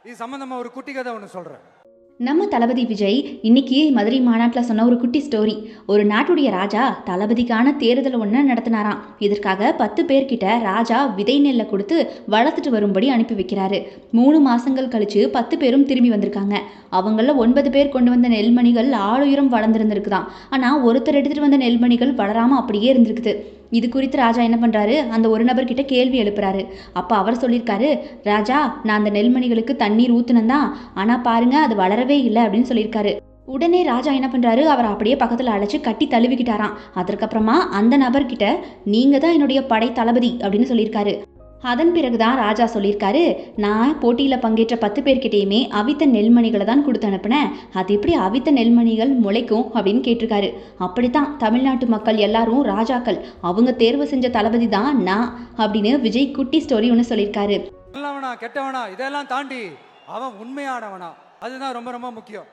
இது சம்பந்தமா ஒரு குட்டி கதை ஒன்று சொல்றேன். நம்ம தளபதி விஜய் இன்னைக்கு மதுரை மாநாட்டில் சொன்ன ஒரு குட்டி ஸ்டோரி. ஒரு நாட்டுடைய ராஜா தளபதிக்கான தேர்தல் ஒன்று நடத்தினாராம். இதற்காக 10 பேர்கிட்ட ராஜா விதை நெல்லை கொடுத்து வளர்த்துட்டு வரும்படி அனுப்பி வைக்கிறாரு. 3 மாசங்கள் கழிச்சு 10 பேரும் திரும்பி வந்திருக்காங்க. அவங்கள 9 பேர் கொண்டு வந்த நெல்மணிகள் ஆளுயரம் வளர்ந்துருந்துருக்குதான். ஆனால் ஒருத்தர் எடுத்துட்டு வந்த நெல்மணிகள் வளராமல் அப்படியே இருந்திருக்குது. இது குறித்து ராஜா என்ன பண்ணுறாரு, அந்த ஒரு நபர்கிட்ட கேள்வி எழுப்புறாரு. அப்போ அவர் சொல்லியிருக்காரு, ராஜா நான் அந்த நெல்மணிகளுக்கு தண்ணீர் ஊற்றுனந்தான், ஆனால் பாருங்க அது வளரவே இல்லை அப்படின்னு சொல்லியிருக்காரு. உடனே ராஜா என்ன பண்ணுறாரு, அவரை அப்படியே பக்கத்தில் அழைச்சி கட்டி தழுவிக்கிட்டாராம். அதற்கப்புறமா அந்த நபர்கிட்ட நீங்கள் தான் என்னுடைய படை தளபதி அப்படின்னு சொல்லியிருக்காரு. அதன் பிறகுதான் ராஜா சொல்லியிருக்காரு, நான் போட்டியில் பங்கேற்ற 10 பேர்கிட்டையுமே அவித்த நெல்மணிகளை தான் கொடுத்து அனுப்புனேன். அது எப்படி அவித்த நெல்மணிகள் முளைக்கும் அப்படின்னு கேட்டிருக்காரு. அப்படித்தான் தமிழ்நாட்டு மக்கள் எல்லாரும் ராஜாக்கள், அவங்க தேர்வு செஞ்ச தளபதி தான் நான் அப்படின்னு விஜய் குட்டி ஸ்டோரி ஒன்று சொல்லியிருக்காரு. நல்லவனா கெட்டவனா இதெல்லாம் தாண்டி அவன் உண்மையானவனா, அதுதான் ரொம்ப ரொம்ப முக்கியம்.